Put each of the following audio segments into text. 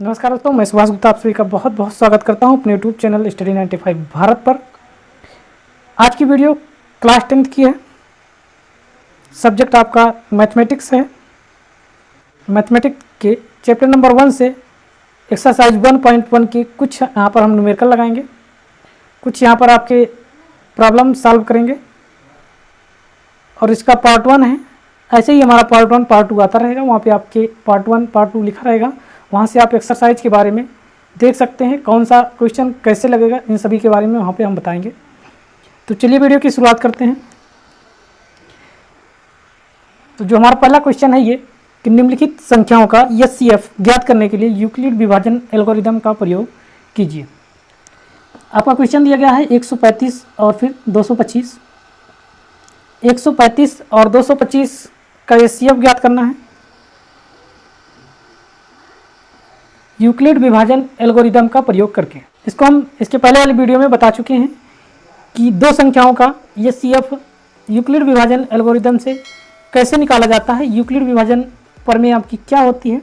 नमस्कार दोस्तों, मैं सुभाष गुप्ता आप सभी का बहुत बहुत स्वागत करता हूं अपने यूट्यूब चैनल स्टडी 95 भारत पर। आज की वीडियो क्लास 10th की है। सब्जेक्ट आपका मैथमेटिक्स है। मैथमेटिक्स के चैप्टर नंबर 1 से एक्सरसाइज 1.1 के कुछ यहाँ पर हम न्यूमेरिकल लगाएंगे, कुछ यहाँ पर आपके प्रॉब्लम सॉल्व करेंगे और इसका पार्ट 1 है। ऐसे ही हमारा पार्ट 1 पार्ट 2 आता रहेगा, वहाँ पे आपके पार्ट 1 पार्ट 2 लिखा रहेगा। वहाँ से आप एक्सरसाइज के बारे में देख सकते हैं, कौन सा क्वेश्चन कैसे लगेगा, इन सभी के बारे में वहाँ पे हम बताएंगे। तो चलिए वीडियो की शुरुआत करते हैं। तो जो हमारा पहला क्वेश्चन है ये कि निम्नलिखित संख्याओं का एचसीएफ ज्ञात करने के लिए यूक्लिड विभाजन एल्गोरिदम का प्रयोग कीजिए। आपका क्वेश्चन दिया गया है 135 और फिर 225। 135 और 225 का एचसीएफ ज्ञात करना है यूक्लिड विभाजन एल्गोरिदम का प्रयोग करके। इसको हम इसके पहले वाली वीडियो में बता चुके हैं कि दो संख्याओं का एचसीएफ यूक्लिड विभाजन एल्गोरिदम से कैसे निकाला जाता है। यूक्लिड विभाजन प्रमेय आपकी क्या होती है।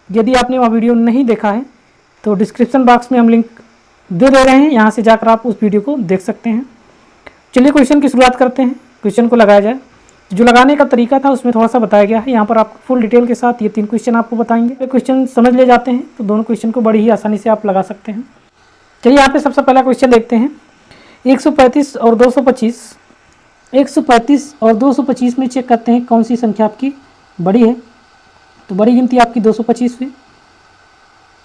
यदि आपने वह वीडियो नहीं देखा है तो डिस्क्रिप्शन बॉक्स में हम लिंक दे रहे हैं, यहाँ से जाकर आप उस वीडियो को देख सकते हैं। चलिए क्वेश्चन की शुरुआत करते हैं। क्वेश्चन को लगाया जाए। जो लगाने का तरीका था उसमें थोड़ा सा बताया गया है। यहाँ पर आपको फुल डिटेल के साथ ये 3 क्वेश्चन आपको बताएंगे। क्वेश्चन समझ ले जाते हैं तो दोनों क्वेश्चन को बड़ी ही आसानी से आप लगा सकते हैं। चलिए यहाँ पे सबसे पहला क्वेश्चन देखते हैं। 135 और 225। 135 और 225 में चेक करते हैं कौन सी संख्या आपकी बड़ी है। तो बड़ी गिनती आपकी 225 हुई।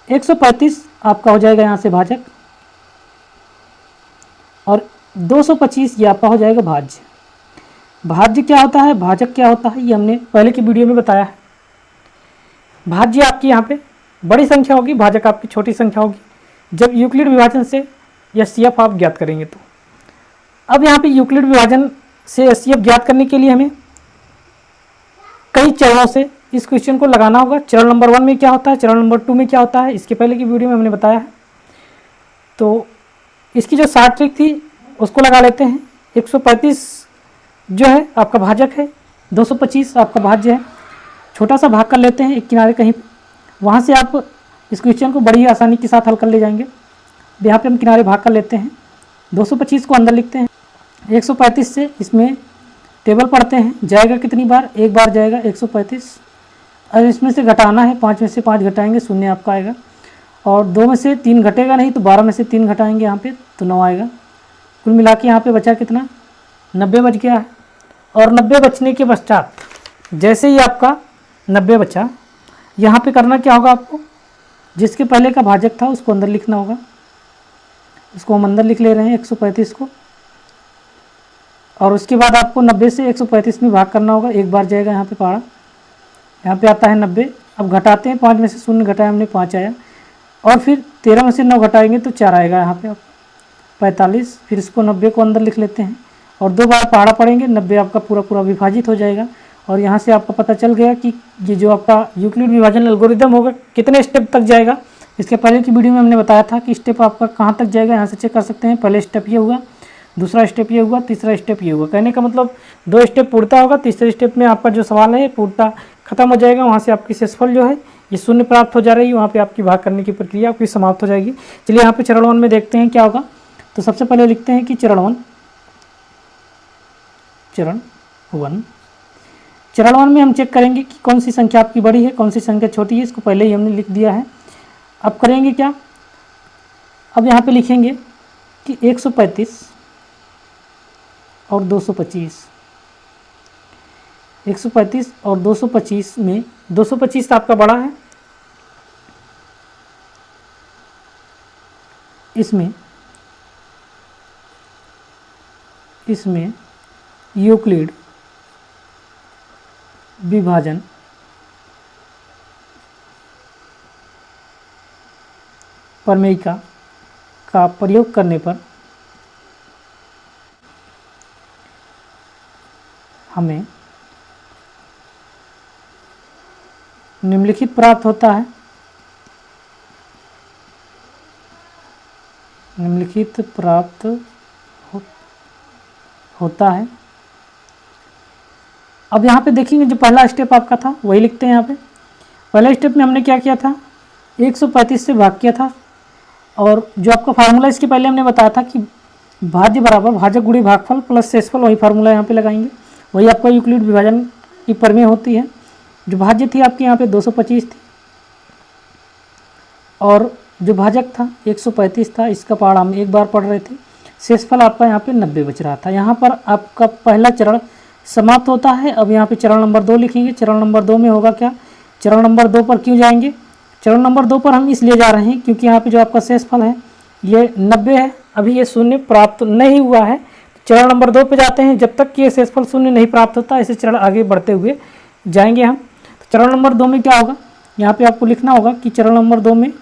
135 आपका हो जाएगा यहाँ से भाजक और 225 ये आपका हो जाएगा भाज्य। भाज्य क्या होता है, भाजक क्या होता है, ये हमने पहले की वीडियो में बताया है। भाज्य आपकी यहाँ पे बड़ी संख्या होगी, भाजक आपकी छोटी संख्या होगी जब यूक्लिड विभाजन से एचसीएफ आप ज्ञात करेंगे। तो अब यहाँ पे यूक्लिड विभाजन से एचसीएफ ज्ञात करने के लिए हमें कई चरणों से इस क्वेश्चन को लगाना होगा। चरण नंबर 1 में क्या होता है, चरण नंबर 2 में क्या होता है, इसके पहले की वीडियो में हमने बताया है। तो इसकी जो शॉर्ट ट्रिक थी उसको लगा लेते हैं। 135 जो है आपका भाजक है, 225 आपका भाज्य है। छोटा सा भाग कर लेते हैं एक किनारे कहीं, वहाँ से आप इस क्वेश्चन को बड़ी ही आसानी के साथ हल कर ले जाएंगे। यहाँ पे हम किनारे भाग कर लेते हैं, 225 को अंदर लिखते हैं। 135 से इसमें टेबल पढ़ते हैं, जाएगा कितनी बार, एक बार जाएगा 135। और इसमें से घटाना है, 5 में से 5 घटाएंगे, शून्य आपका आएगा। और 2 में से 3 घटेगा नहीं तो 12 में से 3 घटाएंगे यहाँ पे तो 9 आएगा। कुल मिला के यहाँ पे बचा कितना, 90 बच गया है। और 90 बचने के पश्चात जैसे ही आपका 90 बचा, यहाँ पे करना क्या होगा आपको, जिसके पहले का भाजक था उसको अंदर लिखना होगा। इसको हम अंदर लिख ले रहे हैं 135 को। और उसके बाद आपको 90 से 135 में भाग करना होगा, एक बार जाएगा यहाँ पे पहाड़ा, यहाँ पे आता है 90। अब घटाते हैं, 5 में से शून्य घटाया हमने, 5 आया। और फिर 13 में से 9 घटाएंगे तो 4 आएगा यहाँ पे 45। फिर इसको 90 को अंदर लिख लेते हैं और 2 बार पहाड़ा पड़ेंगे, 90 आपका पूरा पूरा विभाजित हो जाएगा। और यहाँ से आपको पता चल गया कि ये जो आपका यूक्लिड विभाजन एल्गोरिदम होगा कितने स्टेप तक जाएगा। इसके पहले की वीडियो में हमने बताया था कि स्टेप आपका कहाँ तक जाएगा, यहाँ से चेक कर सकते हैं। पहले स्टेप ये हुआ, दूसरा स्टेप ये हुआ, तीसरा स्टेप ये हुआ। कहने का मतलब 2 स्टेप पूर्णता होगा, तीसरे स्टेप में आपका जो सवाल है पूर्णता खत्म हो जाएगा। वहाँ से आपकी शेषफल जो है ये शून्य प्राप्त हो जा रही है, वहाँ पर आपकी भाग करने की प्रक्रिया आपकी समाप्त हो जाएगी। चलिए यहाँ पर चरण 1 में देखते हैं क्या होगा। तो सबसे पहले लिखते हैं कि चरण 1 में हम चेक करेंगे कि कौन सी संख्या आपकी बड़ी है, कौन सी संख्या छोटी है। इसको पहले ही हमने लिख दिया है। अब करेंगे क्या, अब यहाँ पे लिखेंगे कि 135 और 225। 135 और 225 में 225 आपका बड़ा है, इसमें यूक्लिड विभाजन प्रमेय का प्रयोग करने पर हमें निम्नलिखित प्राप्त होता है। निम्नलिखित प्राप्त होता है। अब यहाँ पे देखेंगे जो पहला स्टेप आपका था वही लिखते हैं। यहाँ पे पहले स्टेप में हमने क्या किया था, 135 से भाग किया था, और जो आपका फार्मूला इसके पहले हमने बताया था कि भाज्य बराबर भाजक गुणे भागफल प्लस शेषफल, वही फार्मूला यहाँ पे लगाएंगे, वही आपका यूक्लिड विभाजन की प्रमेय होती है। जो भाज्य थी आपके यहाँ पे 225 थी, और जो भाजक था 135 था। इसका पहाड़ हम एक बार पढ़ रहे थे। शेषफल आपका यहाँ पे 90 बच रहा था। यहाँ पर आपका पहला चरण समाप्त होता है। अब यहाँ पे चरण नंबर 2 लिखेंगे। चरण नंबर 2 में होगा क्या, चरण नंबर 2 पर क्यों जाएंगे, चरण नंबर 2 पर हम इसलिए जा रहे हैं क्योंकि यहाँ पे जो आपका शेषफल है ये 90 है, अभी ये शून्य प्राप्त नहीं हुआ है। चरण नंबर 2 पे जाते हैं, जब तक कि ये शेषफल शून्य नहीं प्राप्त होता, ऐसे चरण आगे बढ़ते हुए जाएंगे हम। तो चरण नंबर 2 में क्या होगा, यहाँ पे आपको लिखना होगा कि चरण नंबर 2 में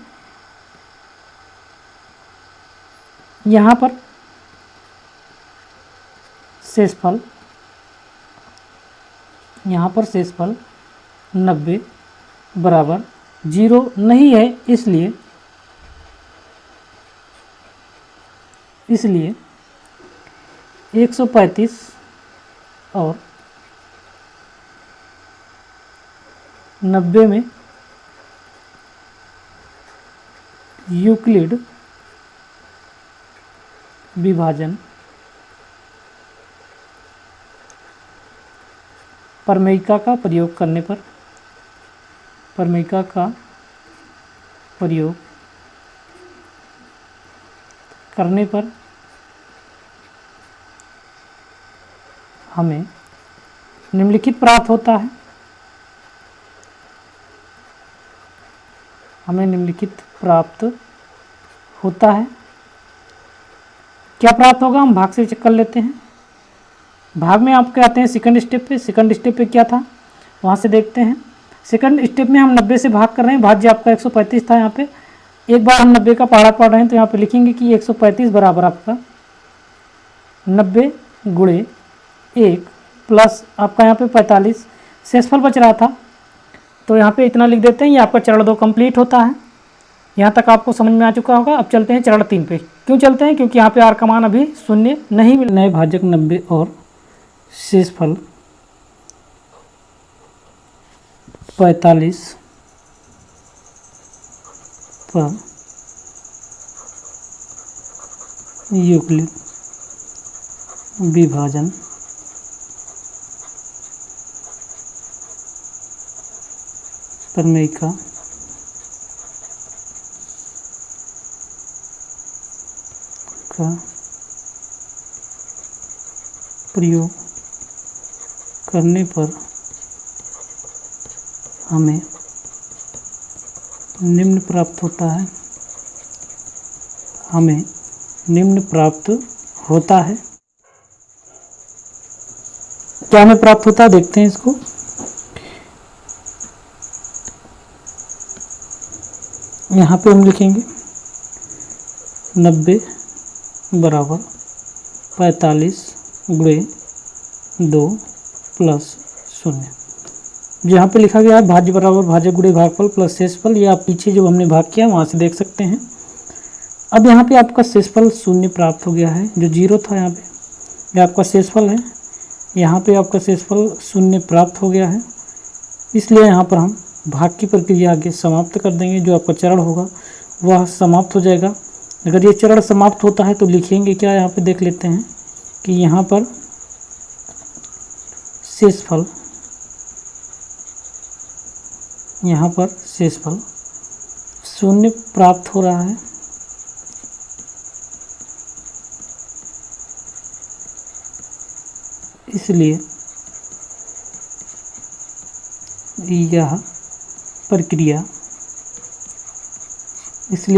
यहाँ पर शेषफल, यहाँ पर शेषफल 90 बराबर 0 नहीं है, इसलिए 135 और 90 में यूक्लिड विभाजन प्रमेयिका का प्रयोग करने पर, प्रमेयिका का प्रयोग करने पर हमें निम्नलिखित प्राप्त होता है। हमें निम्नलिखित प्राप्त होता है। क्या प्राप्त होगा, हम भाग से चेक कर लेते हैं। भाग में आप क्या आते हैं, सेकंड स्टेप पे। सेकंड स्टेप पे क्या था वहाँ से देखते हैं। सेकंड स्टेप में हम 90 से भाग कर रहे हैं। भाज्य आपका 135 था। यहाँ पे एक बार हम 90 का पहाड़ा पढ़ रहे हैं, तो यहाँ पे लिखेंगे कि 135 बराबर आपका 90 गुणे 1 प्लस आपका यहाँ पे 45 शेषफल बच रहा था, तो यहाँ पे इतना लिख देते हैं। ये आपका चरण 2 कंप्लीट होता है। यहाँ तक आपको समझ में आ चुका होगा। अब चलते हैं चरण 3 पे। क्यों चलते हैं, क्योंकि यहाँ पे आर का मान अभी शून्य नहीं मिल। नए भाजक 90 और शेषफल 45 पर यूक्लिड विभाजन प्रमेयिका का प्रयोग करने पर हमें निम्न प्राप्त होता है। हमें निम्न प्राप्त होता है। क्या हमें प्राप्त होता है, देखते हैं इसको। यहाँ पे हम लिखेंगे 90 बराबर 45 गुणे 2 प्लस 0। यहाँ पे लिखा गया है भाज्य बराबर भाजक गुणे भागफल प्लस शेषफल। ये आप पीछे जो हमने भाग किया वहाँ से देख सकते हैं। अब यहाँ पे आपका शेषफल शून्य प्राप्त हो गया है, जो 0 था। यहाँ पे ये आपका शेषफल है। यहाँ पे आपका शेषफल शून्य प्राप्त हो गया है, इसलिए यहाँ पर हम भाग की प्रक्रिया आगे समाप्त कर देंगे। जो आपका चरण होगा वह समाप्त हो जाएगा। अगर ये चरण समाप्त होता है तो लिखेंगे क्या, यहाँ पे देख लेते हैं कि यहाँ पर शेषफल, यहाँ पर शेषफल शून्य प्राप्त हो रहा है, इसलिए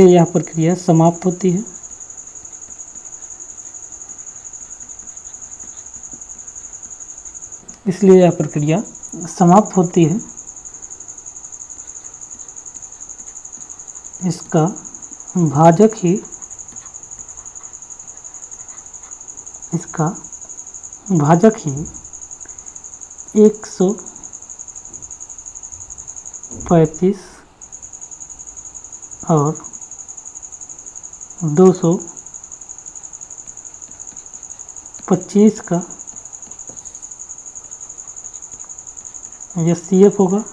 यह प्रक्रिया समाप्त होती है। इसलिए यह प्रक्रिया समाप्त होती है। इसका भाजक ही इसका भाजक ही 135 और 225 का HCF होगा।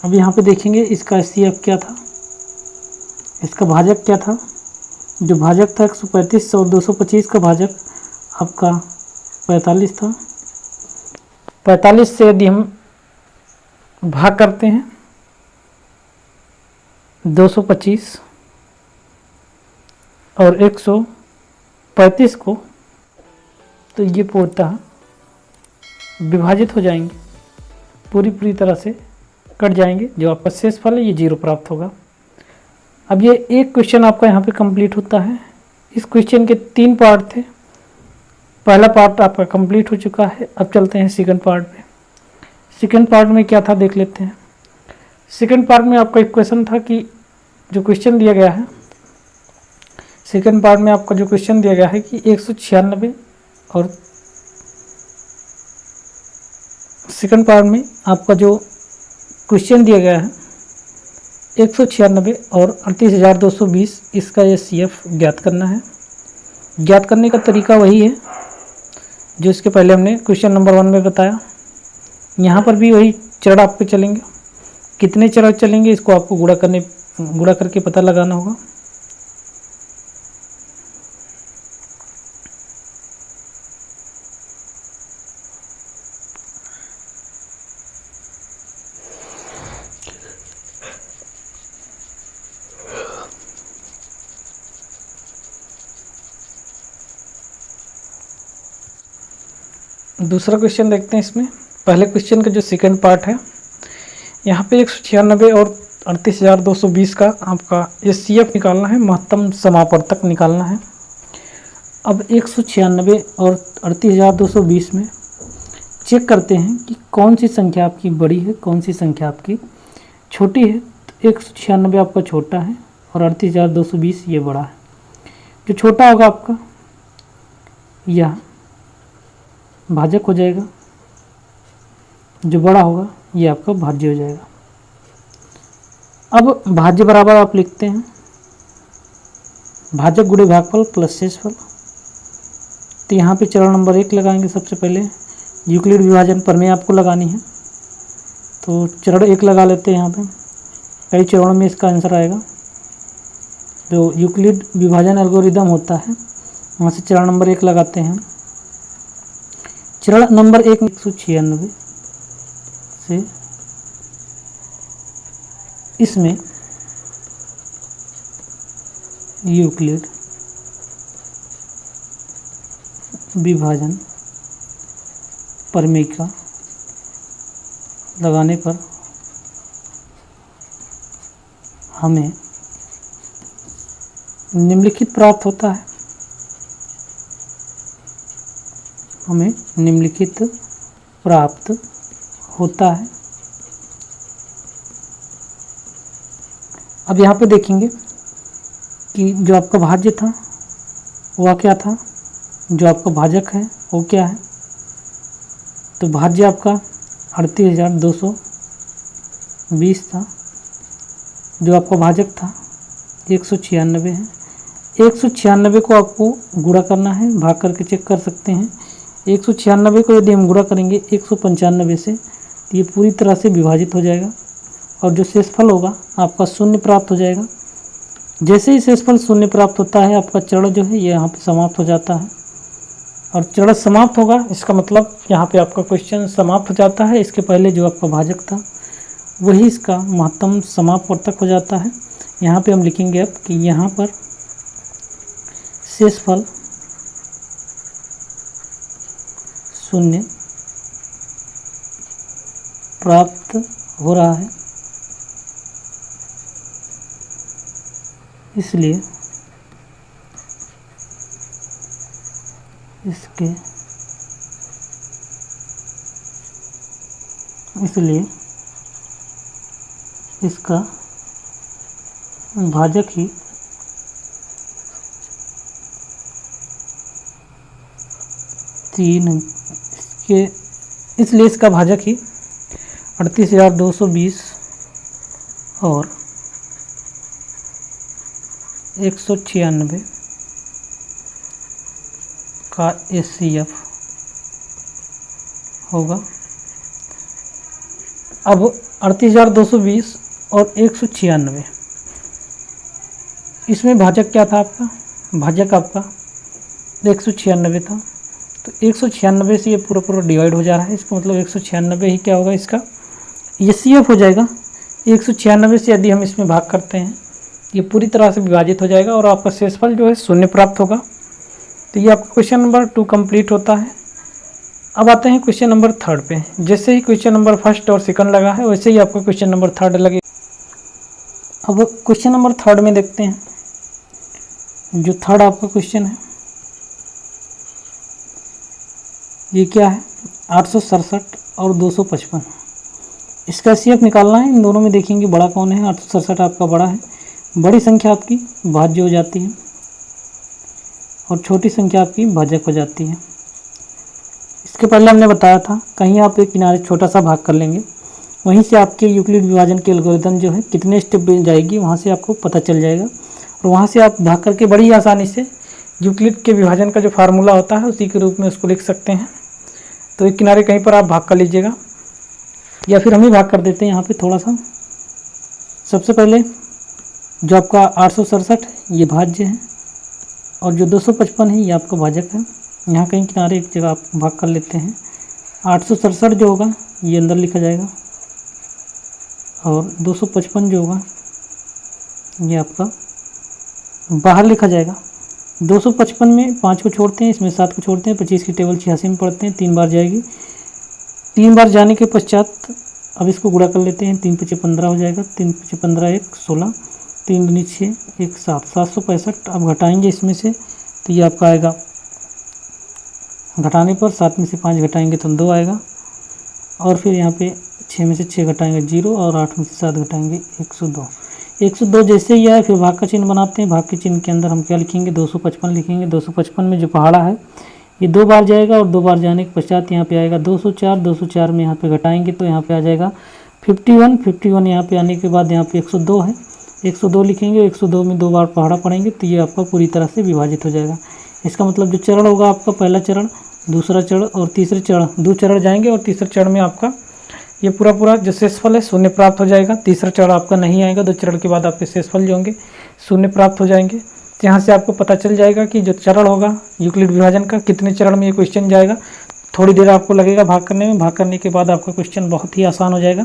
अब यहाँ पे देखेंगे इसका HCF क्या था, इसका भाजक क्या था। जो भाजक था 135 और 225 का भाजक आपका 45 था। 45 से यदि हम भाग करते हैं 225 और 135 को, तो ये पूर्णतः विभाजित हो जाएंगे, पूरी तरह से कट जाएंगे। जो आपका शेषफल है ये 0 प्राप्त होगा। अब ये एक क्वेश्चन आपका यहाँ पे कंप्लीट होता है। इस क्वेश्चन के 3 पार्ट थे। पहला पार्ट आपका कंप्लीट हो चुका है। अब चलते हैं सेकंड पार्ट में। सेकंड पार्ट में क्या था देख लेते हैं। सेकंड पार्ट में आपका एक क्वेश्चन था कि जो क्वेश्चन दिया गया है, सेकंड पार्ट में आपका जो क्वेश्चन दिया गया है कि 196 और सेकंड पार्ट में आपका जो क्वेश्चन दिया गया है 196 और 38,220, इसका HCF ज्ञात करना है। ज्ञात करने का तरीका वही है जो इसके पहले हमने क्वेश्चन नंबर 1 में बताया। यहाँ पर भी वही चरण आप पे चलेंगे। कितने चरण चलेंगे इसको आपको गुणा करके पता लगाना होगा। दूसरा क्वेश्चन देखते हैं। इसमें पहले क्वेश्चन का जो सेकंड पार्ट है, यहाँ पे 196 और 38,220 का आपका HCF निकालना है, महत्तम समापवर्तक निकालना है। अब 196 और 38,220 में चेक करते हैं कि कौन सी संख्या आपकी बड़ी है, कौन सी संख्या आपकी छोटी है। तो 196 आपका छोटा है और 38,220 ये बड़ा है। जो छोटा होगा आपका यह भाजक हो जाएगा, जो बड़ा होगा ये आपका भाज्य हो जाएगा। अब भाज्य बराबर आप लिखते हैं भाजक गुणे भागफल प्लस शेषफल। तो यहाँ पे चरण नंबर 1 लगाएंगे। सबसे पहले यूक्लिड विभाजन प्रमेय आपको लगानी है, तो चरण 1 लगा लेते हैं। यहाँ पे कई चरणों में इसका आंसर आएगा। जो यूक्लिड विभाजन एल्गोरिदम होता है वहाँ से चरण नंबर 1 लगाते हैं। चरण नंबर 1 196 से इसमें यूक्लिड विभाजन प्रमेय का लगाने पर हमें निम्नलिखित प्राप्त होता है। हमें निम्नलिखित प्राप्त होता है। अब यहाँ पे देखेंगे कि जो आपका भाज्य था वह क्या था, जो आपका भाजक है वो क्या है। तो भाज्य आपका 38,220 था, जो आपका भाजक था 196 है। 196 को आपको गुणा करना है, भाग करके चेक कर सकते हैं। 196 को यदि हम गुणा करेंगे 195 से तो ये पूरी तरह से विभाजित हो जाएगा और जो शेषफल होगा आपका 0 प्राप्त हो जाएगा। जैसे ही शेषफल 0 प्राप्त होता है आपका चरण जो है ये यहाँ पे समाप्त हो जाता है। और चरण समाप्त होगा इसका मतलब यहाँ पे आपका क्वेश्चन समाप्त हो जाता है। इसके पहले जो आपका भाजक था वही इसका महत्तम समापवर्तक हो जाता है। यहाँ पे हम लिखेंगे अब कि यहाँ पर शेषफल 0 प्राप्त हो रहा है, इसलिए इसका भाजक ही इसलिए इसका भाजक ही 38,220 और 196 का HCF होगा। अब 38,220 और 196। इसमें भाजक क्या था आपका, भाजक आपका 196 था, तो 196 से ये पूरा पूरा डिवाइड हो जा रहा है, इसका मतलब 196 ही क्या होगा इसका, ये CF हो जाएगा। 196 से यदि हम इसमें भाग करते हैं ये पूरी तरह से विभाजित हो जाएगा और आपका शेषफल जो है 0 प्राप्त होगा। तो ये आपका क्वेश्चन नंबर 2 कंप्लीट होता है। अब आते हैं क्वेश्चन नंबर 3 पे। जैसे ही क्वेश्चन नंबर 1 और 2 लगा है वैसे ही आपका क्वेश्चन नंबर 3 लगे। अब क्वेश्चन नंबर 3 में देखते हैं, जो 3 आपका क्वेश्चन है ये क्या है, 867 और 255। इसका CF निकालना है। इन दोनों में देखेंगे बड़ा कौन है, 867 आपका बड़ा है, बड़ी संख्या आपकी भाज्य हो जाती है और छोटी संख्या आपकी भाजक हो जाती है। इसके पहले हमने बताया था कहीं आप एक किनारे छोटा सा भाग कर लेंगे, वहीं से आपके यूक्लिड विभाजन के एल्गोरिथम जो है कितने स्टेप में जाएगी वहाँ से आपको पता चल जाएगा और वहाँ से आप भाग करके बड़ी आसानी से यूक्लिड के विभाजन का जो फार्मूला होता है उसी के रूप में उसको लिख सकते हैं। तो एक किनारे कहीं पर आप भाग कर लीजिएगा या फिर हम ही भाग कर देते हैं यहाँ पे थोड़ा सा। सबसे पहले जो आपका 867 ये भाज्य है और जो 255 है ये आपका भाजक है। यहाँ कहीं किनारे एक जगह आप भाग कर लेते हैं। 867 जो होगा ये अंदर लिखा जाएगा और 255 जो होगा ये आपका बाहर लिखा जाएगा। 255 में 5 को छोड़ते हैं, इसमें 7 को छोड़ते हैं, 25 की टेबल 86 में पढ़ते हैं, 3 बार जाएगी। 3 बार जाने के पश्चात अब इसको गुणा कर लेते हैं, 3 पचे 15 हो जाएगा, 3 पचे 15 1 16, 3 दूनी 6 1 7, 765। अब घटाएंगे इसमें से तो ये आपका आएगा, घटाने पर 7 में से 5 घटाएंगे तो 2 आएगा और फिर यहाँ पे 6 में से 6 घटाएंगे 0 और 8 में से 7 घटाएंगे 102। 102 जैसे ही आए फिर भाग का चिन्ह बनाते हैं। भाग के चिन्ह के अंदर हम क्या लिखेंगे, 255 लिखेंगे। 255 में जो पहाड़ा है ये 2 बार जाएगा और 2 बार जाने के पश्चात यहाँ पे आएगा 204। 204 में यहाँ पे घटाएंगे तो यहाँ पे आ जाएगा 51। 51 यहाँ पे आने के बाद यहाँ पे 102 है, 102 लिखेंगे। 102 में 2 बार पहाड़ा पढ़ेंगे तो ये आपका पूरी तरह से विभाजित हो जाएगा। इसका मतलब जो चरण होगा आपका, पहला चरण, दूसरा चरण और तीसरे चरण, 2 चरण जाएंगे और तीसरे चरण में आपका ये पूरा जो शेषफल है 0 प्राप्त हो जाएगा। तीसरा चरण आपका नहीं आएगा, 2 चरण के बाद आपके शेषफल जो होंगे 0 प्राप्त हो जाएंगे। तो यहाँ से आपको पता चल जाएगा कि जो चरण होगा यूक्लिड विभाजन का कितने चरण में ये क्वेश्चन जाएगा। थोड़ी देर आपको लगेगा भाग करने में, भाग करने के बाद आपका क्वेश्चन बहुत ही आसान हो जाएगा।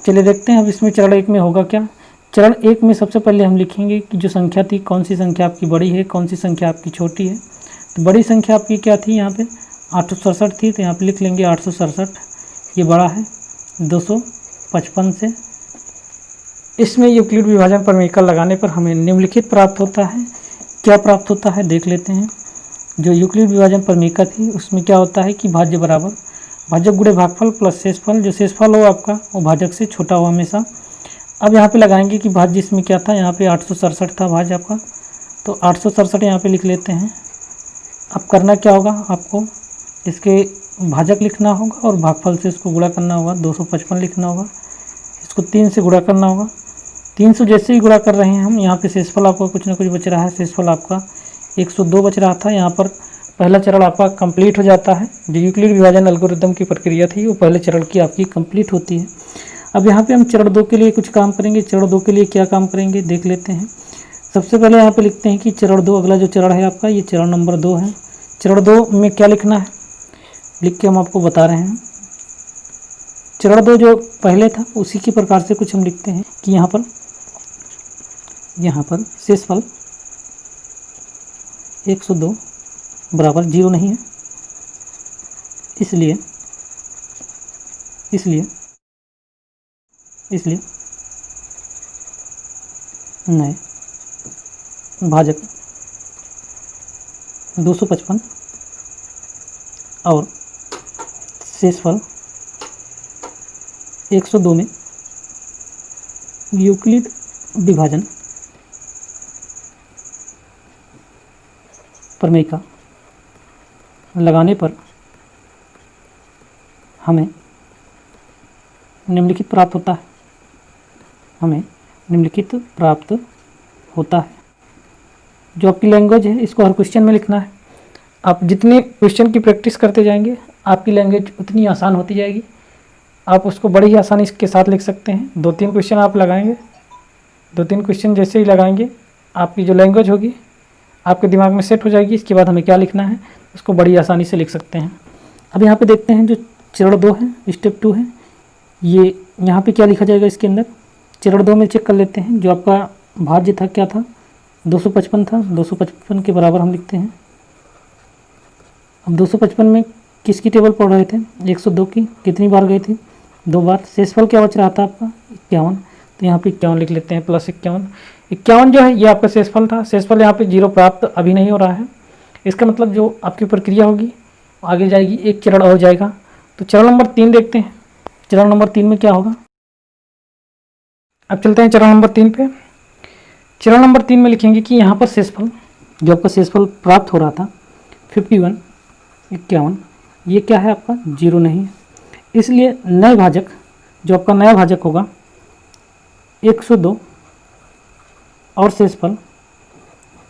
चलिए देखते हैं अब इसमें चरण 1 में होगा क्या। चरण 1 में सबसे पहले हम लिखेंगे कि जो संख्या थी कौन सी संख्या आपकी बड़ी है, कौन सी संख्या आपकी छोटी है। तो बड़ी संख्या आपकी क्या थी, यहाँ पे 867 थी, तो यहाँ पे लिख लेंगे 867 ये बड़ा है 255 से। इसमें यूक्लिड विभाजन प्रमेय लगाने पर हमें निम्नलिखित प्राप्त होता है। क्या प्राप्त होता है देख लेते हैं। जो यूक्लिड विभाजन प्रमेय थी उसमें क्या होता है कि भाज्य बराबर भाजक गुणे भागफल प्लस शेषफल, जो शेषफल हो आपका वो भाजक से छोटा हो हमेशा। अब यहाँ पे लगाएंगे कि भाज्य इसमें क्या था, यहाँ पे 867 था भाज्य आपका, तो 867 यहाँ पे लिख लेते हैं। अब करना क्या होगा, आपको इसके भाजक लिखना होगा और भागफल से इसको गुणा करना होगा, 255 लिखना होगा। इसको 3 से गुणा करना होगा। 300 जैसे ही गुणा कर रहे हैं हम, यहाँ पे शेषफल आपका कुछ ना कुछ बच रहा है। शेषफल आपका 102 बच रहा था। यहाँ पर पहला चरण आपका कंप्लीट हो जाता है। जो यूक्लिड विभाजन एल्गोरिथम की प्रक्रिया थी वो पहले चरण की आपकी कंप्लीट होती है। अब यहाँ पे हम चरण 2 के लिए कुछ काम करेंगे। चरण 2 के लिए क्या काम करेंगे देख लेते हैं। सबसे पहले यहाँ पे लिखते हैं कि चरण 2, अगला जो चरण है आपका ये चरण नंबर 2 है। चरण 2 में क्या लिखना है लिख के हम आपको बता रहे हैं। चरण 2 जो पहले था उसी के प्रकार से कुछ हम लिखते हैं कि यहाँ पर शेषफल 102 बराबर 0 नहीं है, इसलिए नए भाजक 255 और शेषफल 102 में यूक्लिड विभाजन प्रमेय का लगाने पर हमें निम्नलिखित प्राप्त होता है। जो आपकी लैंग्वेज है इसको हर क्वेश्चन में लिखना है। आप जितने क्वेश्चन की प्रैक्टिस करते जाएंगे आपकी लैंग्वेज उतनी आसान होती जाएगी आप उसको बड़ी ही आसानी के साथ लिख सकते हैं। 2-3 क्वेश्चन आप लगाएंगे, 2-3 क्वेश्चन जैसे ही लगाएंगे आपकी जो लैंग्वेज होगी आपके दिमाग में सेट हो जाएगी। इसके बाद हमें क्या लिखना है उसको बड़ी आसानी से लिख सकते हैं। अब यहाँ पे देखते हैं जो चरण 2 है, स्टेप 2 है, ये यहाँ पे क्या लिखा जाएगा इसके अंदर। चरण 2 में चेक कर लेते हैं। जो आपका भाज्य था क्या था, 255 था। 255 के बराबर हम लिखते हैं। अब 255 में किसकी टेबल पढ़ रहे थे, 102 की। कितनी बार गई थी, 2 बार। शेषफल क्या बच रहा था आपका, 51। तो यहाँ पे 51 लिख लेते हैं, प्लस 51। 51 जो है ये आपका शेषफल था। शेषफल यहाँ पे 0 प्राप्त अभी नहीं हो रहा है। इसका मतलब जो आपकी प्रक्रिया होगी आगे जाएगी, एक चरण हो जाएगा। तो चरण नंबर 3 देखते हैं। चरण नंबर 3 में क्या होगा। अब चलते हैं चरण नंबर 3 पे। चरण नंबर 3 में लिखेंगे कि यहाँ पर शेषफल, जो आपका शेषफल प्राप्त हो रहा था 51, 51, ये क्या है आपका 0 नहीं है। इसलिए नए भाजक, जो आपका नया भाजक होगा 102 और शेषफल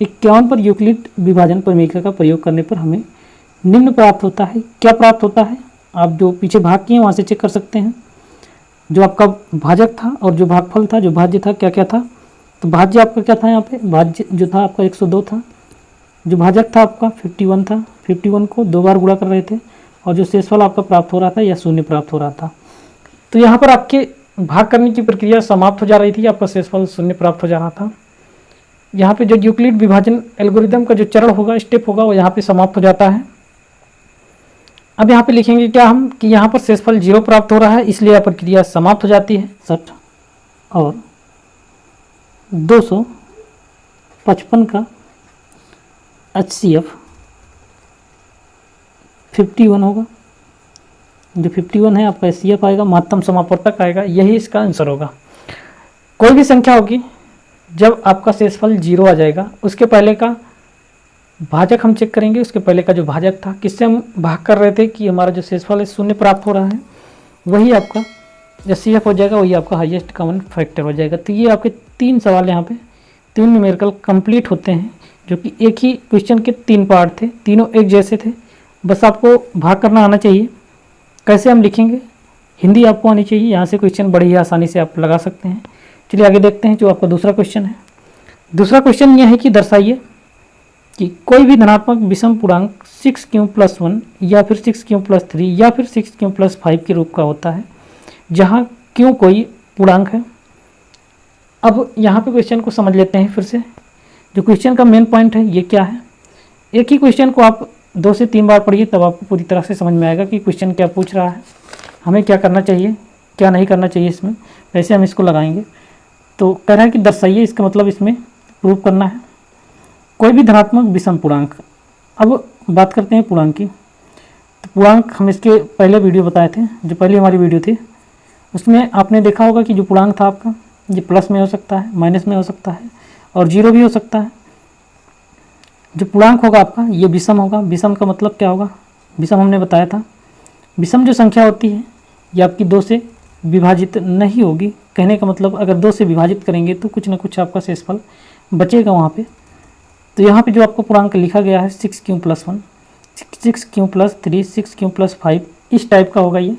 51 पर यूक्लिड विभाजन प्रमेय का प्रयोग करने पर हमें निम्न प्राप्त होता है। क्या प्राप्त होता है, आप जो पीछे भाग किए वहाँ से चेक कर सकते हैं। जो आपका भाजक था और जो भागफल था, जो भाज्य था क्या क्या था। तो भाज्य आपका क्या था, यहाँ पे भाज्य जो था आपका 102 था। जो भाजक था आपका 51 था। 51 को 2 बार गुणा कर रहे थे और जो शेषफल आपका प्राप्त हो रहा था या शून्य प्राप्त हो रहा था। तो यहाँ पर आपके भाग करने की प्रक्रिया समाप्त हो जा रही थी, आपका शेषफल शून्य प्राप्त हो जा रहा था। यहाँ पे जो यूक्लिड विभाजन एल्गोरिदम का जो चरण होगा, स्टेप होगा, वो यहाँ पे समाप्त हो जाता है। अब यहाँ पे लिखेंगे क्या हम कि यहाँ पर शेषफल 0 प्राप्त हो रहा है, इसलिए यह प्रक्रिया समाप्त हो जाती है। 60 और 255 का HCF 51 होगा। जो 51 है आपका HCF आएगा, महत्तम समापवर्तक आएगा। यही इसका आंसर होगा। कोई भी संख्या होगी जब आपका शेषफल 0 आ जाएगा, उसके पहले का भाजक हम चेक करेंगे। उसके पहले का जो भाजक था, किससे हम भाग कर रहे थे कि हमारा जो शेषफल है शून्य प्राप्त हो रहा है, वही आपका HCF हो जाएगा, वही आपका हाईएस्ट कॉमन फैक्टर हो जाएगा। तो ये आपके 3 सवाल यहाँ पे 3 न्यूमेरिकल कंप्लीट होते हैं, जो कि एक ही क्वेश्चन के 3 पार्ट थे, तीनों एक जैसे थे। बस आपको भाग करना आना चाहिए। कैसे हम लिखेंगे, हिंदी आपको आनी चाहिए। यहाँ से क्वेश्चन बड़ी ही आसानी से आप लगा सकते हैं। चलिए आगे देखते हैं जो आपका दूसरा क्वेश्चन है। दूसरा क्वेश्चन यह है कि दर्शाइए कि कोई भी धनात्मक विषम पूर्णांक 6q+1 या फिर 6q+3 या फिर 6q+5 के रूप का होता है, जहाँ q कोई पूर्णांक है। अब यहाँ पे क्वेश्चन को समझ लेते हैं फिर से। जो क्वेश्चन का मेन पॉइंट है ये क्या है। एक ही क्वेश्चन को आप 2 से 3 बार पढ़िए, तब आपको पूरी तरह से समझ में आएगा कि क्वेश्चन क्या पूछ रहा है, हमें क्या करना चाहिए, क्या नहीं करना चाहिए इसमें, कैसे हम इसको लगाएंगे। तो कह रहा है कि दर्शाइए, इसका मतलब इसमें प्रूव करना है कोई भी धनात्मक विषम पूर्णांक। अब बात करते हैं पूर्णांक की। तो पूर्णांक हम इसके पहले वीडियो बताए थे, जो पहली हमारी वीडियो थी उसमें आपने देखा होगा कि जो पूर्णांक था आपका, ये प्लस में हो सकता है, माइनस में हो सकता है और 0 भी हो सकता है। जो पूर्णांक होगा आपका ये विषम होगा। विषम का मतलब क्या होगा, विषम हमने बताया था, विषम जो संख्या होती है ये आपकी 2 से विभाजित नहीं होगी। कहने का मतलब अगर 2 से विभाजित करेंगे तो कुछ ना कुछ आपका शेषफल बचेगा वहाँ पे। तो यहाँ पे जो आपको पूर्णांक लिखा गया है 6q+1, 6q+3, 6q+5, इस टाइप का होगा ये।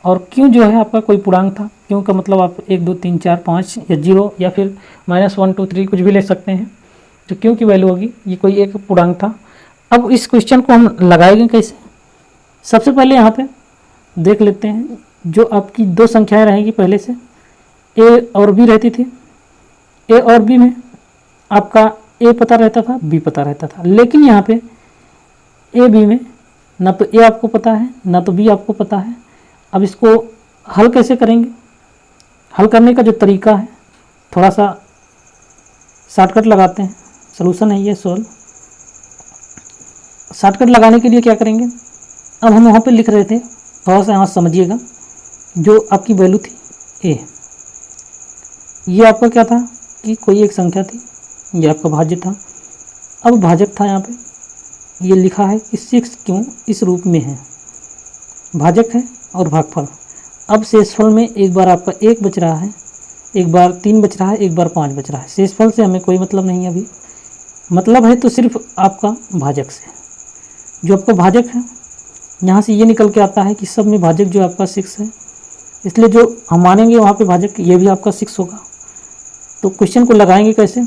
और q जो है आपका कोई पूर्णांक था। q का मतलब आप 1 2 3 4 5 या 0 या फिर -1 2 3 कुछ भी ले सकते हैं। जो q की वैल्यू होगी ये कोई एक पूर्णांक था। अब इस क्वेश्चन को हम लगाएंगे कैसे। सबसे पहले यहाँ पे देख लेते हैं, जो आपकी 2 संख्याएं रहेंगी पहले से, a और b रहती थी। a और b में आपका a पता रहता था, b पता रहता था। लेकिन यहाँ पे a b में ना तो a आपको पता है ना तो b आपको पता है। अब इसको हल कैसे करेंगे। हल करने का जो तरीका है, थोड़ा सा शॉर्टकट लगाते हैं। सॉल्यूशन है ये सोल्व। शॉर्टकट लगाने के लिए क्या करेंगे, अब हम वहाँ पे लिख रहे थे, थोड़ा सा यहाँ समझिएगा। जो आपकी वैल्यू थी a, ये आपका क्या था कि कोई एक संख्या थी, ये आपका भाज्य था। अब भाजक था, यहाँ पे ये लिखा है कि 6q इस रूप में है, भाजक है और भागफल। अब शेषफल में एक बार आपका 1 बच रहा है, एक बार 3 बच रहा है, एक बार 5 बच रहा है। शेषफल से हमें कोई मतलब नहीं है अभी, मतलब है तो सिर्फ आपका भाजक से। जो आपका भाजक है यहाँ से ये निकल के आता है कि सब में भाजक जो आपका 6 है इसलिए जो हम मानेंगे वहाँ पे भाजक ये भी आपका 6 होगा। तो क्वेश्चन को लगाएंगे कैसे,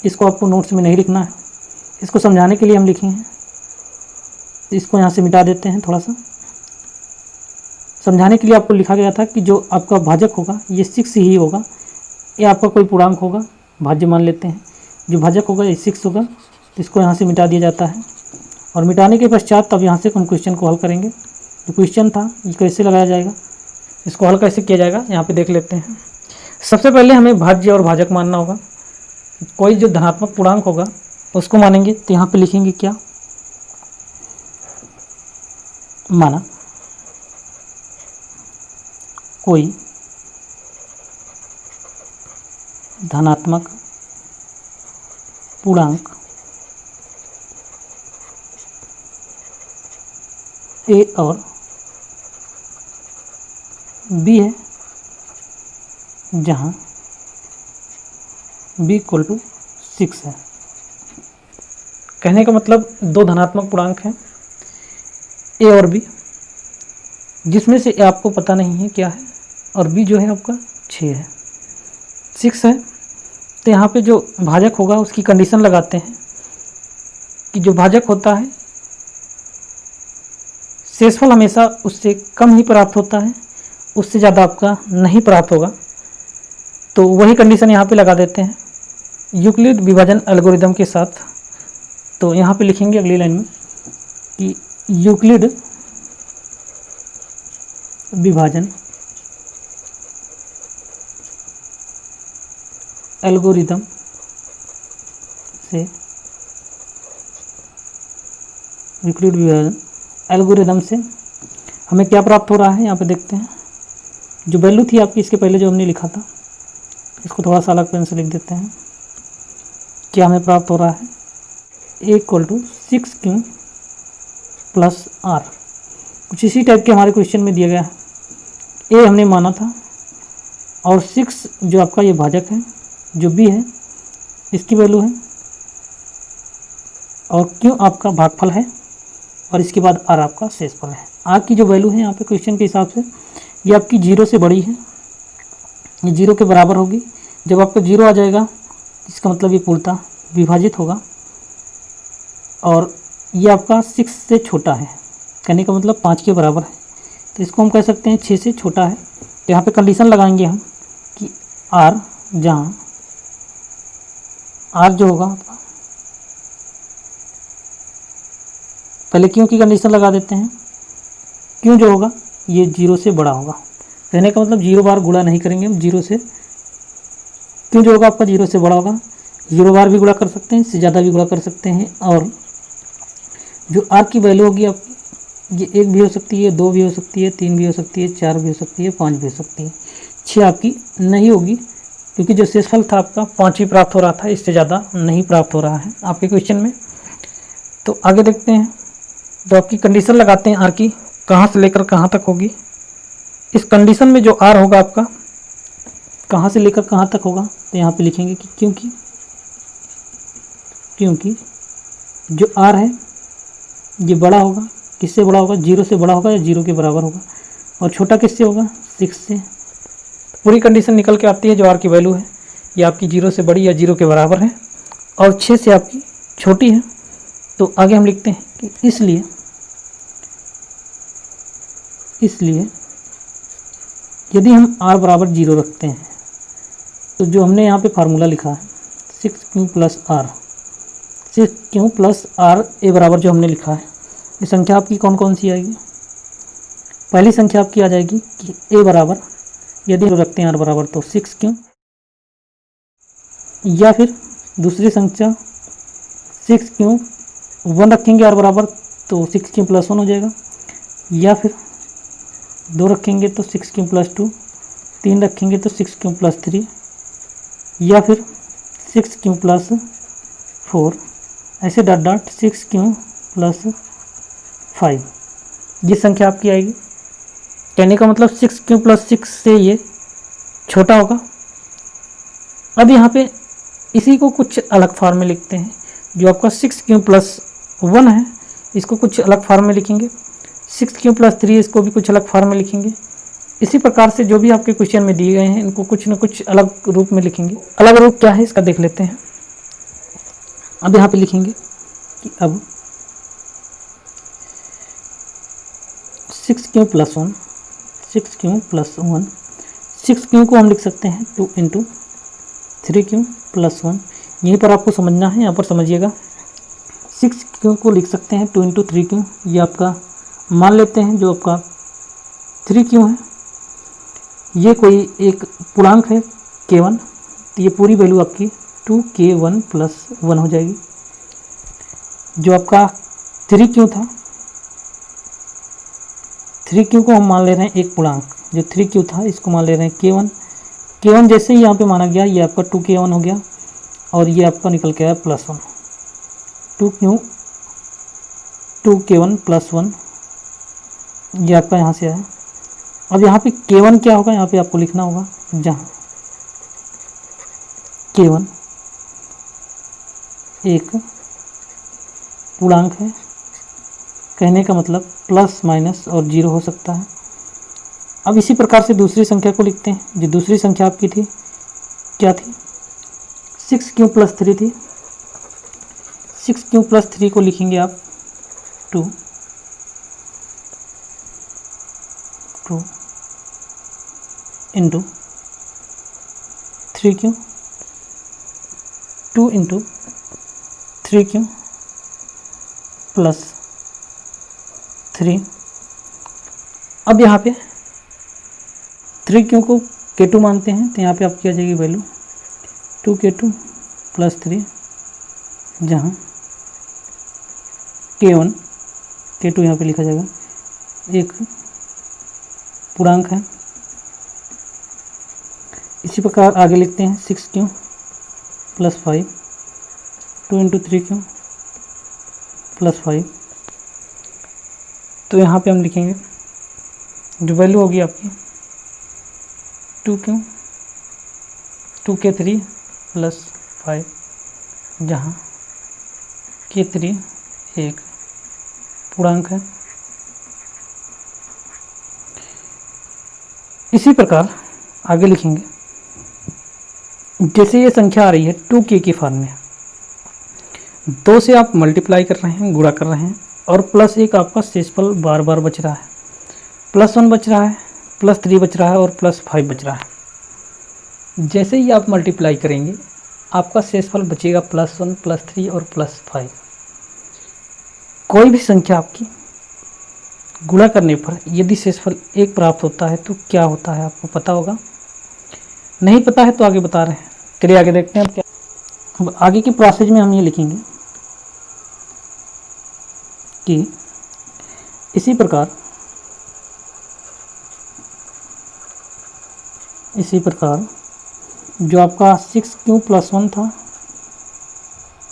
इसको आपको नोट्स में नहीं लिखना है, इसको समझाने के लिए हम लिखे हैं। इसको यहाँ से मिटा देते हैं, थोड़ा सा समझाने के लिए आपको लिखा गया था कि जो आपका भाजक होगा ये 6 ही होगा। ये आपका कोई पूर्णांक होगा, भाज्य मान लेते हैं, जो भाजक होगा ये 6 होगा। तो इसको यहाँ से मिटा दिया जाता है और मिटाने के पश्चात तब यहाँ से हम क्वेश्चन को हल करेंगे। जो क्वेश्चन था ये कैसे लगाया जाएगा, इसको हल कैसे किया जाएगा यहाँ पे देख लेते हैं। सबसे पहले हमें भाज्य और भाजक मानना होगा। कोई जो धनात्मक पूर्णांक होगा उसको मानेंगे, तो यहाँ पे लिखेंगे क्या, माना कोई धनात्मक पूर्णांक ए और बी है, जहाँ b इक्वल टू 6 है। कहने का मतलब दो धनात्मक पूर्णांक हैं a और b, जिसमें से a आपको पता नहीं है क्या है और b जो है आपका 6 है, 6 है। तो यहाँ पे जो भाजक होगा उसकी कंडीशन लगाते हैं कि जो भाजक होता है शेषफल हमेशा उससे कम ही प्राप्त होता है, उससे ज़्यादा आपका नहीं प्राप्त होगा। तो वही कंडीशन यहाँ पे लगा देते हैं यूक्लिड विभाजन एल्गोरिदम के साथ। तो यहाँ पे लिखेंगे अगली लाइन में कि यूक्लिड विभाजन एल्गोरिदम से, यूक्लिड विभाजन एल्गोरिदम से हमें क्या प्राप्त हो रहा है, यहाँ पे देखते हैं। जो वैल्यू थी आपकी इसके पहले जो हमने लिखा था, इसको थोड़ा सा अलग पेन से लिख देते हैं। क्या हमें प्राप्त हो रहा है, a equal to 6q plus r। कुछ इसी टाइप के हमारे क्वेश्चन में दिया गया है। a हमने माना था और 6 जो आपका ये भाजक है, जो b है इसकी वैल्यू है, और q आपका भागफल है, और इसके बाद r आपका शेषफल है। r की जो वैल्यू है यहाँ पे क्वेश्चन के हिसाब से ये आपकी 0 से बड़ी है, ये 0 के बराबर होगी। जब आपका 0 आ जाएगा इसका मतलब ये पूर्णतः विभाजित होगा, और ये आपका 6 से छोटा है, कहने का मतलब 5 के बराबर है। तो इसको हम कह सकते हैं 6 से छोटा है। तो यहाँ पे कंडीशन लगाएंगे हम कि r, जहाँ r जो होगा आपका, पहले क्यों की कंडीशन लगा देते हैं। क्यों जो होगा ये 0 से बड़ा होगा, कहने का मतलब 0 बार गुणा नहीं करेंगे हम 0 से। क्यों जो होगा आपका 0 से बड़ा होगा, 0 बार भी गुणा कर सकते हैं, इससे ज़्यादा भी गुणा कर सकते हैं। और जो r की वैल्यू होगी आपकी, ये 1 भी हो सकती है, 2 भी हो सकती है, 3 भी हो सकती है, 4 भी हो सकती है, 5 भी हो सकती है, 6 आपकी नहीं होगी, क्योंकि जो शेषफल था आपका 5 ही प्राप्त हो रहा था, इससे ज़्यादा नहीं प्राप्त हो रहा है आपके क्वेश्चन में। तो आगे देखते हैं। तो आपकी कंडीशन लगाते हैं r की, कहाँ से लेकर कहाँ तक होगी। इस कंडीशन में जो r होगा आपका कहाँ से लेकर कहाँ तक होगा, तो यहाँ पे लिखेंगे कि क्योंकि जो r है ये बड़ा होगा, किससे बड़ा होगा, 0 से बड़ा होगा या 0 के बराबर होगा, और छोटा किससे होगा, 6 से। पूरी कंडीशन निकल के आती है। जो r की वैल्यू है ये आपकी 0 से बड़ी या 0 के बराबर है, और 6 से आपकी छोटी है। तो आगे हम लिखते हैं कि इसलिए यदि हम r बराबर 0 रखते हैं, तो जो हमने यहाँ पे फार्मूला लिखा है 6q plus r, 6q plus r a बराबर जो हमने लिखा है, ये संख्या आपकी कौन कौन सी आएगी। पहली संख्या आपकी आ जाएगी कि a बराबर, यदि रखते हैं r बराबर तो 6q, या फिर दूसरी संख्या 6q 1 रखेंगे r बराबर तो 6q प्लस 1 हो जाएगा, या फिर 2 रखेंगे तो 6q प्लस 2, 3 रखेंगे तो 6q प्लस 3, या फिर 6q प्लस 4, ऐसे डॉट डॉट 6q प्लस 5। ये संख्या आपकी आएगी। कहने का मतलब 6q प्लस 6 से ये छोटा होगा। अब यहाँ पे इसी को कुछ अलग फॉर्म में लिखते हैं। जो आपका 6q प्लस 1 है इसको कुछ अलग फॉर्म में लिखेंगे, 6q प्लस 3 इसको भी कुछ अलग फॉर्म में लिखेंगे, इसी प्रकार से जो भी आपके क्वेश्चन में दिए गए हैं इनको कुछ न कुछ अलग रूप में लिखेंगे। अलग रूप क्या है इसका देख लेते हैं। अब यहाँ पे लिखेंगे कि अब 6q + 1, 6q + 1, 6q को हम लिख सकते हैं 2 × 3q + 1। यहीं पर आपको समझना है, यहाँ पर समझिएगा। 6q को लिख सकते हैं 2 × 3q, ये आपका मान लेते हैं जो आपका 3q है, ये कोई एक पूर्णांक है k1, तो ये पूरी वैल्यू आपकी 2k1 + 1 हो जाएगी। जो आपका 3q था, 3q को हम मान ले रहे हैं एक पूर्णांक, जो 3q था इसको मान ले रहे हैं k1। k1 जैसे ही यहाँ पे माना गया, ये आपका 2k1 हो गया और ये आपका निकल के आया +1, 2k1 + 1, ये आपका यहाँ से आया। अब यहाँ पे k1 क्या होगा, यहाँ पे आपको लिखना होगा, जहाँ k1 एक पूर्णांक है, कहने का मतलब ± और 0 हो सकता है। अब इसी प्रकार से दूसरी संख्या को लिखते हैं। जो दूसरी संख्या आपकी थी क्या थी, 6q + 3 थी। 6q + 3 को लिखेंगे आप 2 × 3q, 2 × 3q + 3। अब यहाँ पे 3q को k2 मानते हैं, तो यहाँ पे आपकी आ जाएगी वैल्यू 2k2 + 3, जहाँ k2 यहाँ पे लिखा जाएगा, एक पूर्णांक है। इसी प्रकार आगे लिखते हैं 6q + 5, 2 × 3q + 5। तो यहाँ पे हम लिखेंगे जो वैल्यू होगी आपकी 2k3 + 5, जहाँ k3 एक पूर्णांक है। इसी प्रकार आगे लिखेंगे, जैसे ये संख्या आ रही है 2k की फॉर्म में, 2 से आप मल्टीप्लाई कर रहे हैं, गुणा कर रहे हैं, और +1 आपका शेषफल बार बार बच रहा है, +1 बच रहा है, +3 बच रहा है और +5 बच रहा है। जैसे ही आप मल्टीप्लाई करेंगे आपका शेषफल बचेगा +1, +3 और +5। कोई भी संख्या आपकी गुणा करने पर यदि शेषफल 1 प्राप्त होता है तो क्या होता है आपको पता होगा? नहीं पता है तो आगे बता रहे हैं। चलिए आगे देखते हैं अब क्या। अब आगे की प्रोसेस में हम ये लिखेंगे कि इसी प्रकार जो आपका 6q + 1 था,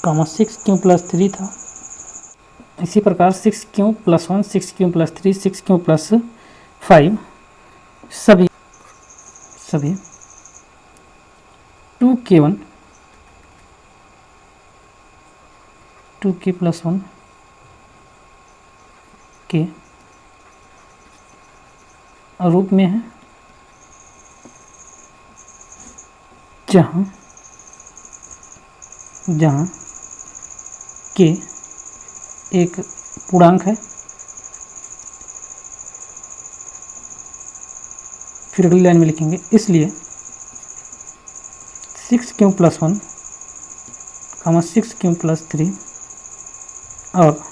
6q + 3 था, इसी प्रकार 6q + 1, 6q + 3, 6q + 5 सभी 2k1 2k + 1 के रूप में है, जहाँ k एक पूर्णांक है। फिर अगली लाइन में लिखेंगे, इसलिए 6q + 1, 6q + 3 और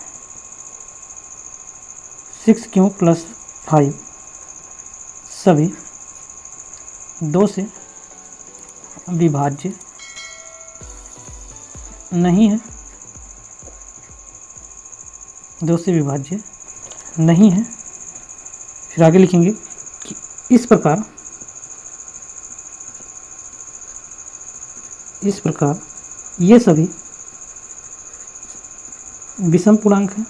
6q + 5 सभी 2 से विभाज्य नहीं है, 2 से विभाज्य नहीं है। फिर आगे लिखेंगे कि इस प्रकार ये सभी विषम पूर्णांक हैं।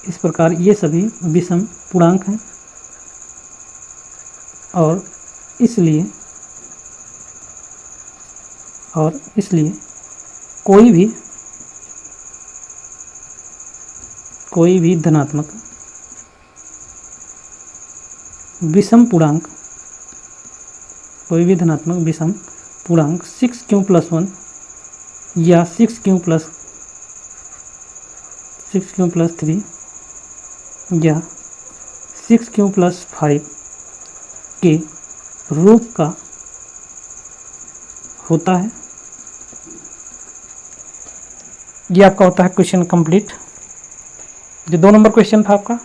इस प्रकार ये सभी विषम पूर्णांक हैं और इसलिए कोई भी धनात्मक विषम पूर्णांक, कोई भी धनात्मक विषम पूर्णांक 6q+1 या 6q+3 या 6q+5 के रूप का होता है। ये आपका होता है क्वेश्चन कंप्लीट। जो 2 नंबर क्वेश्चन था आपका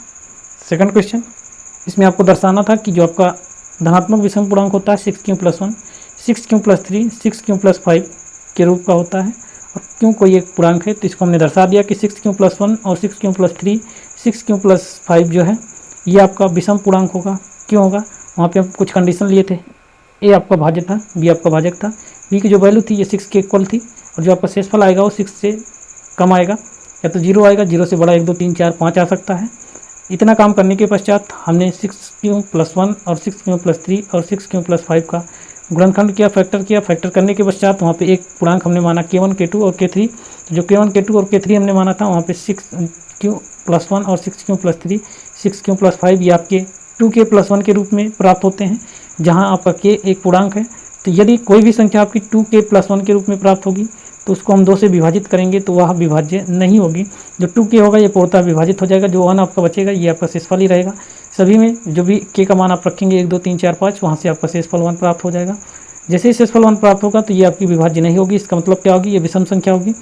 सेकंड क्वेश्चन, इसमें आपको दर्शाना था कि जो आपका धनात्मक विषम पूर्णांक होता है 6q+1, 6q+3, 6q+5 के रूप का होता है, और क्यों कोई एक पूर्णांक है तो इसको हमने दर्शा दिया कि 6q+1 और 6q+3, 6q+5 जो है ये आपका विषम पूर्णांक होगा। क्यों होगा, वहाँ पे हम कुछ कंडीशन लिए थे। ए आपका भाज्य था, बी आपका भाजक था, बी की जो वैल्यू थी ये 6 के इक्वल थी, और जो आपका शेषफल आएगा वो 6 से कम आएगा, या तो 0 आएगा, 0 से बड़ा 1 2 3 4 5 आ सकता है। इतना काम करने के पश्चात हमने 6q+1 और 6q+3 और 6q+5 का गुणनखंड किया, फैक्टर किया। फैक्टर करने के पश्चात वहाँ पे एक पूर्णांक हमने माना k1, k2 और k3। जो k1, k2 और k3 हमने माना था वहाँ पे 6q+1 और 6q+3, 6q+5 ये आपके 2k+1 के रूप में प्राप्त होते हैं, जहाँ आपका k एक पूर्णांक है। तो यदि कोई भी संख्या आपकी 2k+1 के रूप में प्राप्त होगी तो उसको हम 2 से विभाजित करेंगे तो वह विभाज्य नहीं होगी। जो 2k होगा ये पूर्णतः विभाजित हो जाएगा, जो 1 आपका बचेगा ये आपका शेषफल ही रहेगा। सभी में जो भी k का मान आप रखेंगे 1 2 3 4 5, वहाँ से आपका शेषफल 1 प्राप्त हो जाएगा। जैसे ही शेषफल 1 प्राप्त होगा तो ये आपकी विभाज्य नहीं होगी। इसका मतलब क्या होगी, ये विषम संख्या होगी।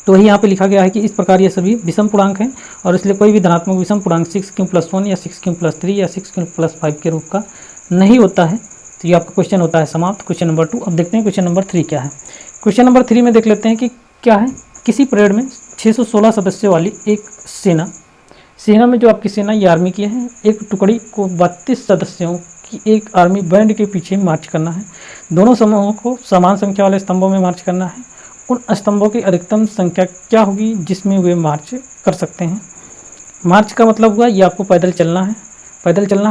तो वही यहाँ पे लिखा गया है कि इस प्रकार ये सभी विषम पूर्णांक हैं, और इसलिए कोई भी धनात्मक विषम पूर्णांक 6q+1 या 6q+3 या 6q+5 के रूप का नहीं होता है। तो ये आपका क्वेश्चन होता है समाप्त, क्वेश्चन नंबर 2। अब देखते हैं क्वेश्चन नंबर 3 क्या है। क्वेश्चन नंबर 3 में देख लेते हैं कि क्या है। किसी परेड में 616 सदस्यों वाली एक सेना में जो आपकी सेना ये आर्मी की है, एक टुकड़ी को 32 सदस्यों की एक आर्मी बैंड के पीछे मार्च करना है। दोनों समूहों को समान संख्या वाले स्तंभों में मार्च करना है। उन स्तंभों की अधिकतम संख्या क्या होगी जिसमें वे मार्च कर सकते हैं। मार्च का मतलब हुआ ये आपको पैदल चलना है,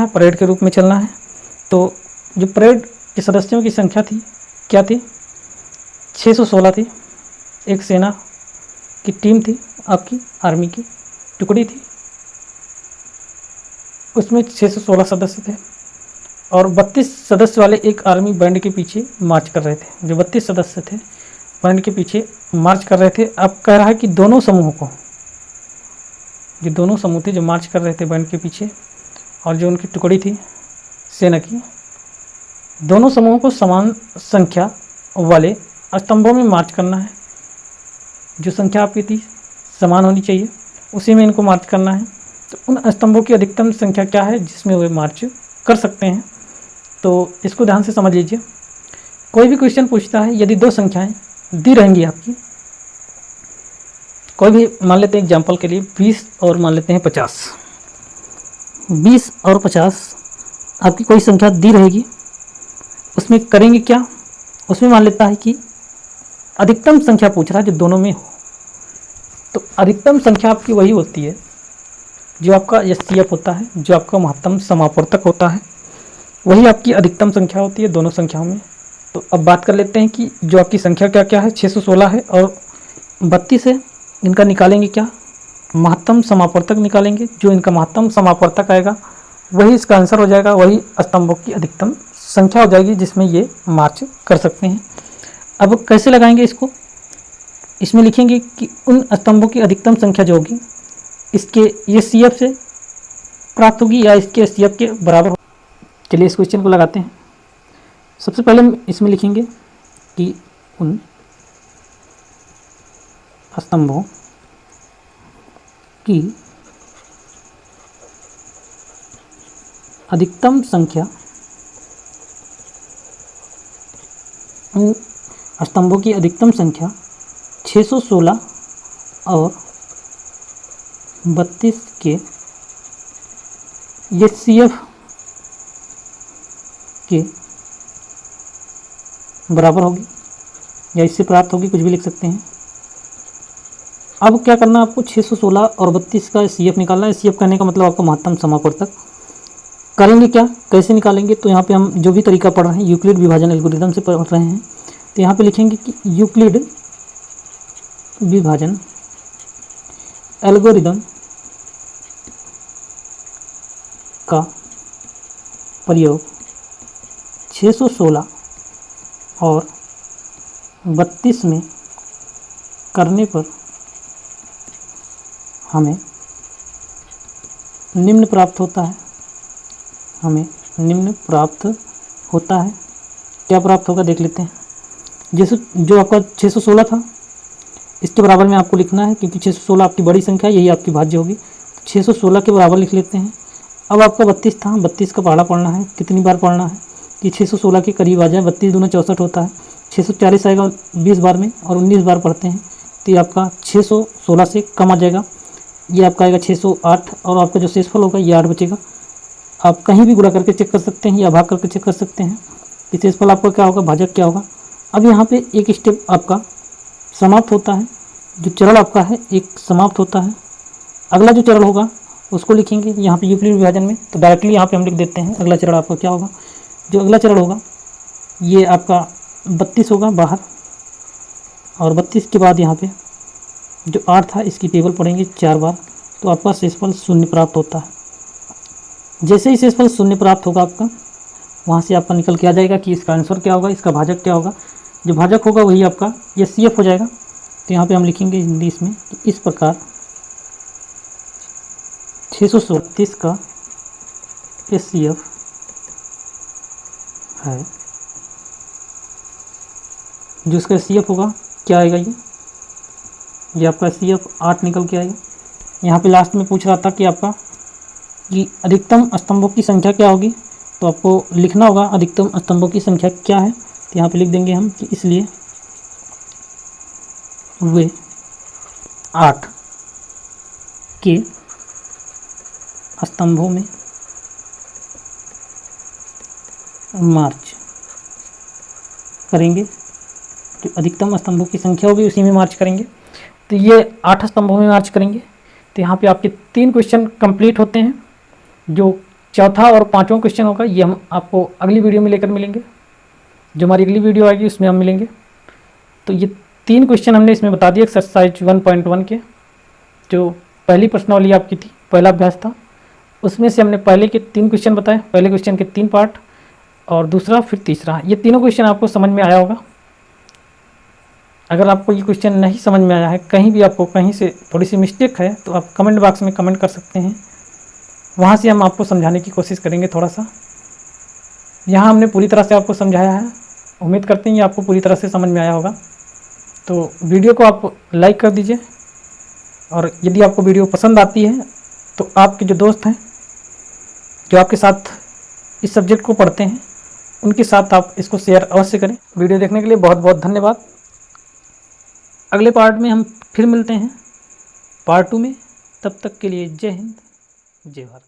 परेड के रूप में चलना है। तो जो परेड के सदस्यों की संख्या थी क्या थी, 616 थी। एक सेना की टीम थी, आपकी आर्मी की टुकड़ी थी, उसमें 616 सदस्य थे, और 32 सदस्य वाले एक आर्मी बैंड के पीछे मार्च कर रहे थे। जो 32 सदस्य थे बैंड के पीछे मार्च कर रहे थे। अब कह रहा है कि दोनों समूहों को, जो दोनों समूह थे जो मार्च कर रहे थे बैंड के पीछे, और जो उनकी टुकड़ी थी सेना की, दोनों समूहों को समान संख्या वाले स्तंभों में मार्च करना है। जो संख्या आपकी थी समान होनी चाहिए, उसी में इनको मार्च करना है। तो उन स्तंभों की अधिकतम संख्या क्या है जिसमें वे मार्च कर सकते हैं। तो इसको ध्यान से समझ लीजिए। कोई भी क्वेश्चन पूछता है, यदि 2 संख्याएं दी रहेंगी आपकी, कोई भी मान लेते हैं एग्जाम्पल के लिए 20 और मान लेते हैं 50, 20 और 50 आपकी कोई संख्या दी रहेगी, उसमें करेंगे क्या। उसमें मान लेता है कि अधिकतम संख्या पूछ रहा है जो दोनों में हो। तो अधिकतम संख्या आपकी वही होती है जो आपका एचसीएफ होता है, जो आपका महत्तम समापवर्तक होता है, वही आपकी अधिकतम संख्या होती है दोनों संख्याओं में। तो अब बात कर लेते हैं कि जो आपकी संख्या क्या क्या है, 616 है और 32 है। इनका निकालेंगे क्या, महत्तम समापवर्तक निकालेंगे। जो इनका महत्तम समापवर्तक आएगा वही इसका आंसर हो जाएगा, वही स्तंभों की अधिकतम संख्या हो जाएगी जिसमें ये मार्च कर सकते हैं। अब कैसे लगाएंगे इसको, इसमें लिखेंगे कि उन स्तंभों की अधिकतम संख्या जो होगी इसके ये सीएफ से प्राप्त होगी या इसके सीएफ के बराबर हो। चलिए इस क्वेश्चन को लगाते हैं। सबसे पहले हम इसमें लिखेंगे कि उन स्तंभों की अधिकतम संख्या, उन स्तंभों की अधिकतम संख्या 616 और 32 के एचसीएफ के बराबर होगी या इससे प्राप्त होगी, कुछ भी लिख सकते हैं। अब क्या करना है आपको, 616 और 32 का एचसीएफ निकालना है। एचसीएफ करने का मतलब आपका महत्तम समापवर्तक। करेंगे क्या, कैसे निकालेंगे, तो यहाँ पे हम जो भी तरीका पढ़ रहे हैं यूक्लिड विभाजन एल्गोरिथम से पढ़ रहे हैं। तो यहाँ पे लिखेंगे कि यूक्लिड विभाजन एल्गोरिथम का प्रयोग 616 और 32 में करने पर हमें निम्न प्राप्त होता है। हमें निम्न प्राप्त होता है। क्या प्राप्त होगा देख लेते हैं। जैसे जो आपका 616 था इसके बराबर में आपको लिखना है, क्योंकि 616 आपकी बड़ी संख्या है, यही आपकी भाज्य होगी। 616 के बराबर लिख लेते हैं। अब आपका 32 था, 32 का पहाड़ा पढ़ना है। कितनी बार पढ़ना है कि 616 के करीब आ जाए। 32 दूना 64 होता है, 640 आएगा 20 बार में, और 19 बार पढ़ते हैं तो ये आपका 616 से कम आ जाएगा। ये आपका आएगा 608, और आपका जो शेषफल होगा ये 8 बचेगा। आप कहीं भी गुणा करके चेक कर सकते हैं या भाग करके चेक कर सकते हैं कि शेषफल आपका क्या होगा, भाजक क्या होगा। अब यहाँ पे एक स्टेप आपका समाप्त होता है, जो चरण आपका है एक समाप्त होता है। अगला जो चरण होगा उसको लिखेंगे यहाँ पे यूक्लिड विभाजन में, तो डायरेक्टली यहाँ पे हम लिख देते हैं अगला चरण आपका क्या होगा। जो अगला चरण होगा ये आपका 32 होगा बाहर, और 32 के बाद यहाँ पे जो 8 था इसकी टेबल पढ़ेंगे 4 बार, तो आपका शेषफल 0 प्राप्त होता है। जैसे ही शेषफल 0 प्राप्त होगा आपका, वहाँ से आपका निकल के आ जाएगा कि इसका आंसर क्या होगा, इसका भाजक क्या होगा। जो भाजक होगा वही आपका HCF हो जाएगा। तो यहाँ पे हम लिखेंगे हिंदी इसमें कि इस प्रकार 637 का HCF है। जो इसका HCF होगा क्या आएगा, ये आपका HCF 8 निकल के आएगा। यहाँ पे लास्ट में पूछ रहा था कि आपका कि अधिकतम स्तंभों की संख्या क्या होगी, तो आपको लिखना होगा अधिकतम स्तंभों की संख्या क्या है। तो यहाँ पे लिख देंगे हम कि इसलिए वे 8 के स्तंभों में मार्च करेंगे। जो अधिकतम स्तंभों की संख्या होगी उसी में मार्च करेंगे। तो ये 8 स्तंभों में मार्च करेंगे। तो यहाँ पे आपके 3 क्वेश्चन कंप्लीट होते हैं। जो चौथा और 5वां क्वेश्चन होगा ये हम आपको अगली वीडियो में लेकर मिलेंगे। जो हमारी अगली वीडियो आएगी उसमें हम मिलेंगे। तो ये 3 क्वेश्चन हमने इसमें बता दिए एक्सरसाइज 1.1 के। जो पहली प्रश्नावली आपकी थी, पहला अभ्यास था, उसमें से हमने पहले के 3 क्वेश्चन बताए, पहले क्वेश्चन के 3 पार्ट, और दूसरा फिर तीसरा। ये तीनों क्वेश्चन आपको समझ में आया होगा। अगर आपको ये क्वेश्चन नहीं समझ में आया है, कहीं भी आपको कहीं से थोड़ी सी मिस्टेक है, तो आप कमेंट बॉक्स में कमेंट कर सकते हैं। वहाँ से हम आपको समझाने की कोशिश करेंगे थोड़ा सा। यहाँ हमने पूरी तरह से आपको समझाया है। उम्मीद करते हैं ये आपको पूरी तरह से समझ में आया होगा। तो वीडियो को आप लाइक कर दीजिए, और यदि आपको वीडियो पसंद आती है तो आपके जो दोस्त हैं जो आपके साथ इस सब्जेक्ट को पढ़ते हैं उनके साथ आप इसको शेयर अवश्य करें। वीडियो देखने के लिए बहुत बहुत धन्यवाद। अगले पार्ट में हम फिर मिलते हैं पार्ट 2 में। तब तक के लिए जय हिंद, जय भारत।